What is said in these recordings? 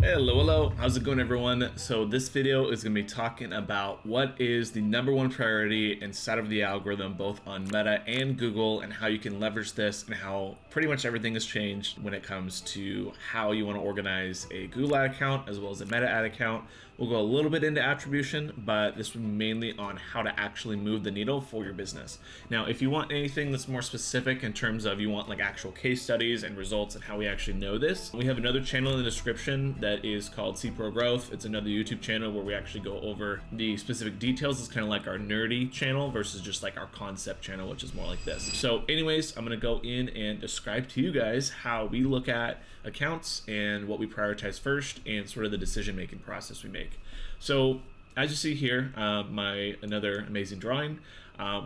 Hello, how's it going everyone? So this video is going to be talking about what is the #1 priority inside of the algorithm, both on Meta and Google, and how you can leverage this and how pretty much everything has changed when it comes to how you want to organize a Google ad account as well as a Meta ad account. We'll go a little bit into attribution, but this will be mainly on how to actually move the needle for your business. Now, if you want anything that's more specific in terms of you want like actual case studies and results and how we actually know this, we have another channel in the description that is called CProGrowth. It's another YouTube channel where we actually go over the specific details. It's kind of like our nerdy channel versus just like our concept channel, which is more like this. So anyways, I'm going to go in and describe to you guys how we look at accounts and what we prioritize first and sort of the decision-making process we make. So as you see here, another amazing drawing,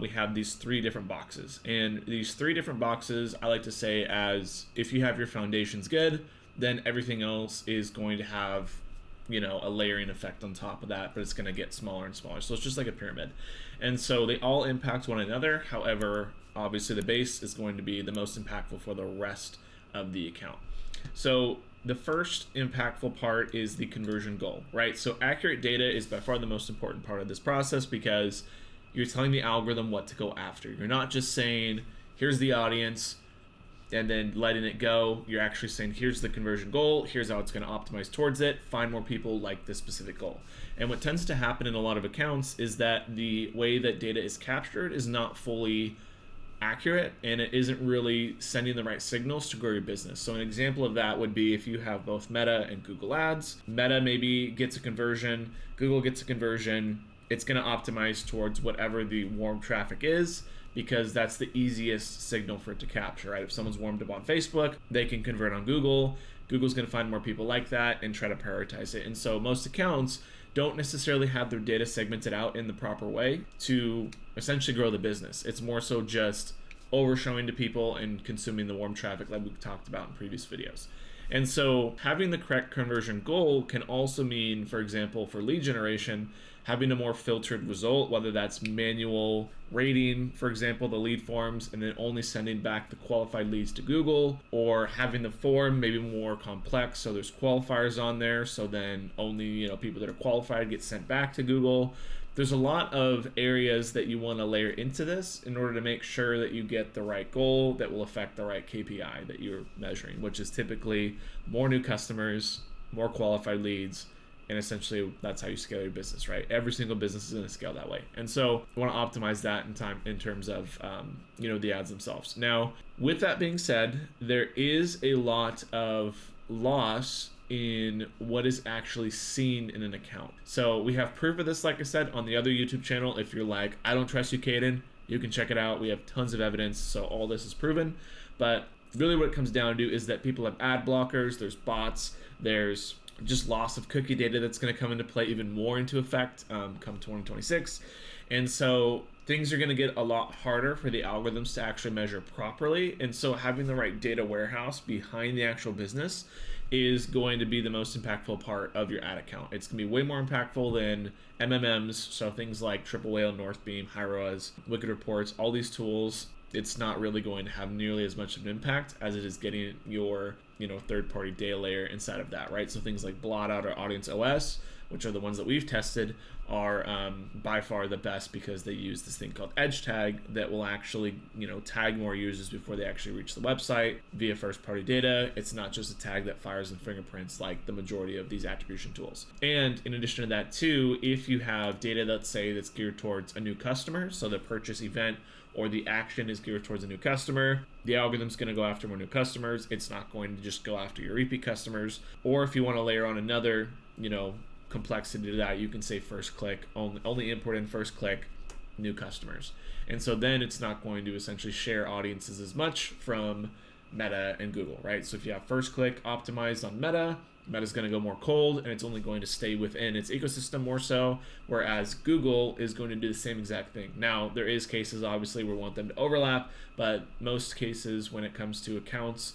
we have these 3 different boxes, and these 3 different boxes I like to say as if you have your foundations good, then everything else is going to have, you know, a layering effect on top of that, but it's going to get smaller and smaller. So it's just like a pyramid. And so they all impact one another. However, obviously the base is going to be the most impactful for the rest of the account. So the first impactful part is the conversion goal, right? So accurate data is by far the most important part of this process because you're telling the algorithm what to go after. You're not just saying, here's the audience, and then letting it go. You're actually saying, here's the conversion goal, here's how it's going to optimize towards it, find more people like this specific goal. And what tends to happen in a lot of accounts is that the way that data is captured is not fully accurate, and it isn't really sending the right signals to grow your business. So an example of that would be if you have both Meta and Google ads. Meta maybe gets a conversion, Google gets a conversion, it's going to optimize towards whatever the warm traffic is, because that's the easiest signal for it to capture, right? If someone's warmed up on Facebook, they can convert on Google. Google's going to find more people like that and try to prioritize it. And so most accounts don't necessarily have their data segmented out in the proper way to essentially grow the business. It's more so just overshowing to people and consuming the warm traffic like we've talked about in previous videos. And so having the correct conversion goal can also mean, for example, for lead generation, having a more filtered result, whether that's manual rating, for example, the lead forms, and then only sending back the qualified leads to Google, or having the form maybe more complex, so there's qualifiers on there, so then only, you know, people that are qualified get sent back to Google. There's a lot of areas that you want to layer into this in order to make sure that you get the right goal that will affect the right KPI that you're measuring, which is typically more new customers, more qualified leads, and essentially that's how you scale your business, right? Every single business is going to scale that way. And so you want to optimize that in terms of, the ads themselves. Now, with that being said, there is a lot of loss in what is actually seen in an account. So we have proof of this, like I said, on the other YouTube channel. If you're like, I don't trust you, Caden, you can check it out. We have tons of evidence, so all this is proven. But really what it comes down to is that people have ad blockers, there's bots, there's just loss of cookie data that's going to come into play even more into effect come 2026. And so things are going to get a lot harder for the algorithms to actually measure properly. And so having the right data warehouse behind the actual business is going to be the most impactful part of your ad account. It's going to be way more impactful than MMMs, so things like Triple Whale, Northbeam, HiROAS, Wicked Reports, all these tools. It's not really going to have nearly as much of an impact as it is getting your third-party data layer inside of that, right? So things like Blotout or Audience OS, which are the ones that we've tested, are by far the best because they use this thing called edge tag that will actually tag more users before they actually reach the website via first-party data. It's not just a tag that fires in fingerprints like the majority of these attribution tools. And in addition to that too, if you have data, let's say, that's geared towards a new customer, so the purchase event or the action is geared towards a new customer, the algorithm's going to go after more new customers. It's not going to just go after your repeat customers. Or if you want to layer on another, complexity to that, you can say first click, only import in first click new customers. And so then it's not going to essentially share audiences as much from Meta and Google, right? So if you have first click optimized on Meta, Meta's going to go more cold, and it's only going to stay within its ecosystem more so, whereas Google is going to do the same exact thing. Now, there is cases, obviously, where we want them to overlap, but most cases when it comes to accounts,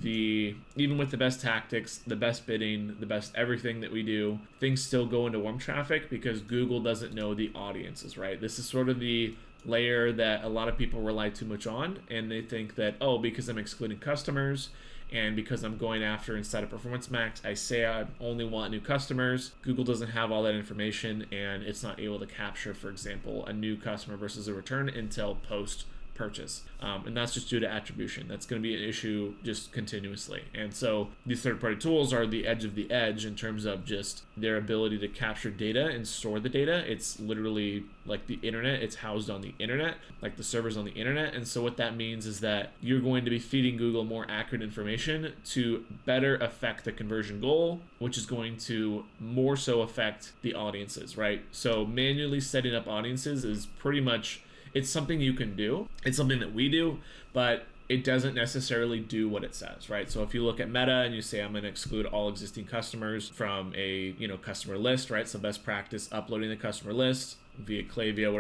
even with the best tactics, the best bidding, the best everything that we do, things still go into warm traffic because Google doesn't know the audiences, right? This is sort of the layer that a lot of people rely too much on, and they think that, oh, because I'm excluding customers And because I'm going after inside of Performance Max, I say I only want new customers. Google doesn't have all that information, and it's not able to capture, for example, a new customer versus a return until post purchase. And that's just due to attribution. That's going to be an issue just continuously. And so these third-party tools are the edge of the edge in terms of just their ability to capture data and store the data. It's literally like the internet. It's housed on the internet, like the servers on the internet. And so what that means is that you're going to be feeding Google more accurate information to better affect the conversion goal, which is going to more so affect the audiences, right? So manually setting up audiences is pretty much, it's something you can do. It's something that we do, but it doesn't necessarily do what it says, right? So if you look at Meta and you say, I'm going to exclude all existing customers from a, customer list, right? So best practice, uploading the customer list via Klaviyo,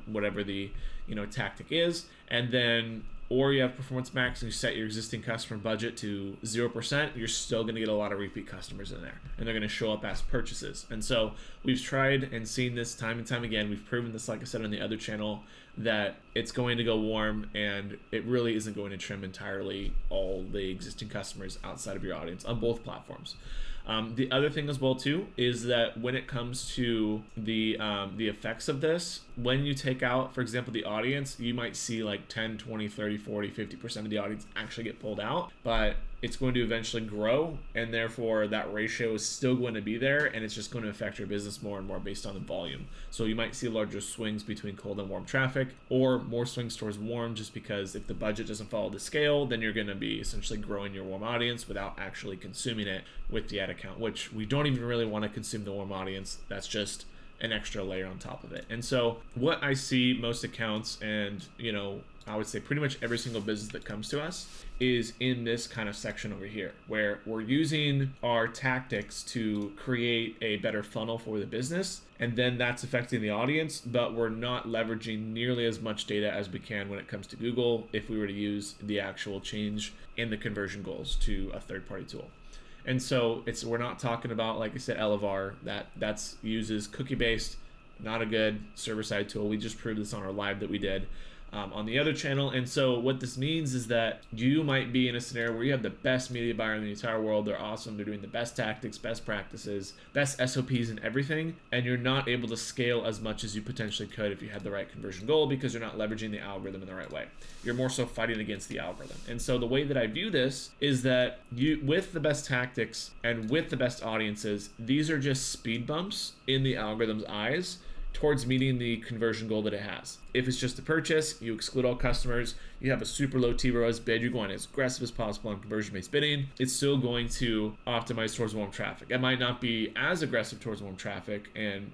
whatever the, tactic is. And then, or you have Performance Max and you set your existing customer budget to 0%, you're still going to get a lot of repeat customers in there, and they're going to show up as purchases. And so we've tried and seen this time and time again. We've proven this, like I said, on the other channel, that it's going to go warm, and it really isn't going to trim entirely all the existing customers outside of your audience on both platforms. The other thing as well too is that when it comes to the effects of this, when you take out, for example, the audience, you might see like 10, 20, 30, 40, 50% of the audience actually get pulled out, but it's going to eventually grow, and therefore that ratio is still going to be there, and it's just going to affect your business more and more based on the volume. So you might see larger swings between cold and warm traffic, or more swings towards warm, just because if the budget doesn't follow the scale, then you're going to be essentially growing your warm audience without actually consuming it with the ad account, which we don't even really want to consume the warm audience. That's just an extra layer on top of it. And so what I see most accounts, and I would say pretty much every single business that comes to us, is in this kind of section over here, where we're using our tactics to create a better funnel for the business, and then that's affecting the audience, but we're not leveraging nearly as much data as we can when it comes to Google if we were to use the actual change in the conversion goals to a third-party tool. And so we're not talking about, like I said, Elevar, that's uses cookie-based, not a good server-side tool. We just proved this on our live that we did on the other channel. And so what this means is that you might be in a scenario where you have the best media buyer in the entire world. They're awesome. They're doing the best tactics, best practices, best SOPs and everything. And you're not able to scale as much as you potentially could if you had the right conversion goal, because you're not leveraging the algorithm in the right way. You're more so fighting against the algorithm. And so the way that I view this is that with the best tactics and with the best audiences, these are just speed bumps in the algorithm's eyes towards meeting the conversion goal that it has. If it's just a purchase, you exclude all customers, you have a super low TROAS bid, you're going as aggressive as possible on conversion-based bidding, it's still going to optimize towards warm traffic. It might not be as aggressive towards warm traffic and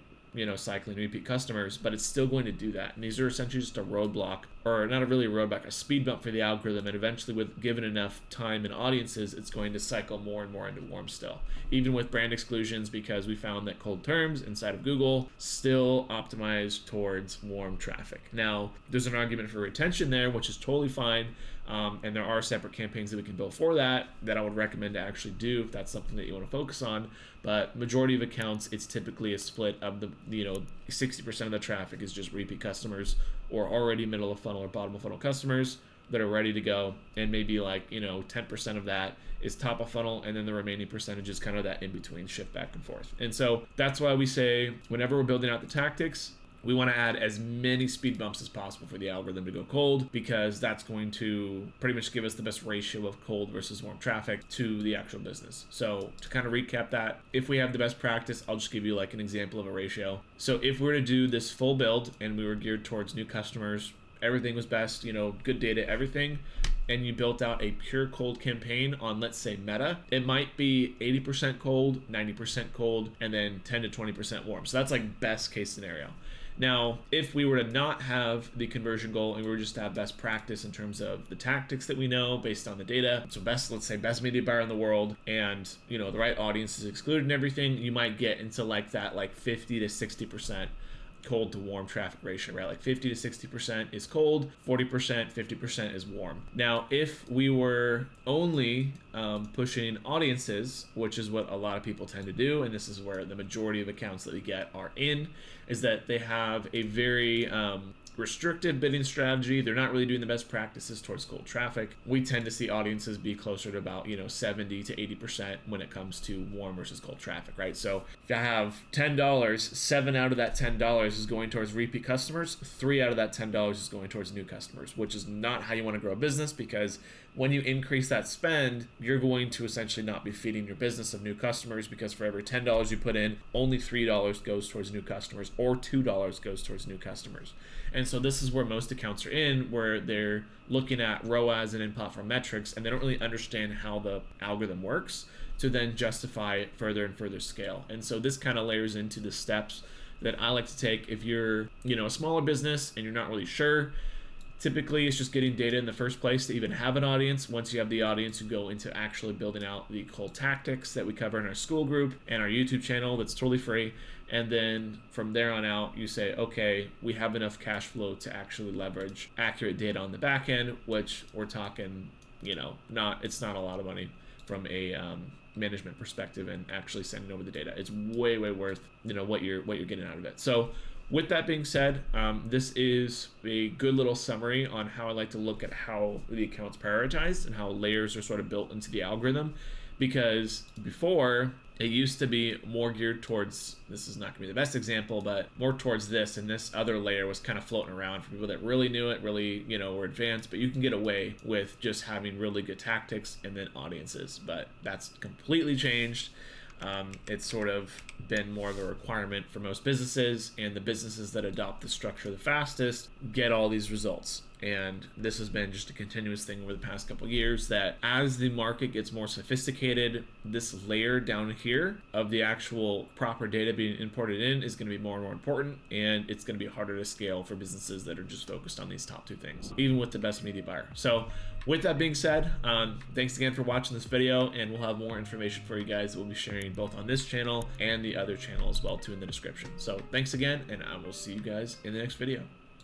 cycling repeat customers, but it's still going to do that. And these are essentially just a roadblock, or not really a roadblock, a speed bump for the algorithm. And eventually, with given enough time and audiences, it's going to cycle more and more into warm still, even with brand exclusions, because we found that cold terms inside of Google still optimize towards warm traffic. Now, there's an argument for retention there, which is totally fine. And there are separate campaigns that we can build for that I would recommend to actually do if that's something that you want to focus on. But majority of accounts, it's typically a split of the 60% of the traffic is just repeat customers or already middle of funnel or bottom of funnel customers that are ready to go, and maybe 10% of that is top of funnel, and then the remaining percentage is kind of that in between shift back and forth. And so that's why we say whenever we're building out the tactics, we want to add as many speed bumps as possible for the algorithm to go cold, because that's going to pretty much give us the best ratio of cold versus warm traffic to the actual business. So to kind of recap that, if we have the best practice, I'll just give you like an example of a ratio. So if we were to do this full build and we were geared towards new customers, everything was best, good data, everything, and you built out a pure cold campaign on, let's say, Meta, it might be 80% cold, 90% cold, and then 10 to 20% warm. So that's like best case scenario. Now, if we were to not have the conversion goal and we were just to have best practice in terms of the tactics that we know based on the data, so let's say best media buyer in the world, and the right audience is excluded and everything, you might get into that 50 to 60% cold to warm traffic ratio, right? Like 50 to 60% is cold, 40%, 50% is warm. Now, if we were only pushing audiences, which is what a lot of people tend to do, and this is where the majority of accounts that we get are in, is that they have a very restrictive bidding strategy. They're not really doing the best practices towards cold traffic. We tend to see audiences be closer to about 70 to 80% when it comes to warm versus cold traffic, right? So if I have $10, 7 out of that $10 is going towards repeat customers, 3 out of that $10 is going towards new customers, which is not how you want to grow a business, because when you increase that spend, you're going to essentially not be feeding your business of new customers, because for every $10 you put in, only $3 goes towards new customers, or $2 goes towards new customers. And so this is where most accounts are in, where they're looking at ROAS and in-platform metrics, and they don't really understand how the algorithm works to then justify further and further scale. And so this kind of layers into the steps that I like to take if you're a smaller business and you're not really sure. Typically, it's just getting data in the first place to even have an audience. Once you have the audience, you go into actually building out the cold tactics that we cover in our school group and our YouTube channel that's totally free. And then from there on out, you say, okay, we have enough cash flow to actually leverage accurate data on the back end, which we're talking, it's not a lot of money from a management perspective, and actually sending over the data. It's way worth, what you're getting out of it. So with that being said, this is a good little summary on how I like to look at how the account's prioritized and how layers are sort of built into the algorithm. Because before, it used to be more geared towards, this is not gonna be the best example, but more towards this, and this other layer was kind of floating around for people that really knew it, really, were advanced. But you can get away with just having really good tactics and then audiences. But that's completely changed. It's sort of been more of a requirement for most businesses, and the businesses that adopt the structure the fastest get all these results. And this has been just a continuous thing over the past couple of years, that as the market gets more sophisticated, this layer down here of the actual proper data being imported in is going to be more and more important, and it's going to be harder to scale for businesses that are just focused on these top two things, even with the best media buyer. So with that being said, thanks again for watching this video, and we'll have more information for you guys that we'll be sharing both on this channel and the other channel as well too in the description. So thanks again, and I will see you guys in the next video.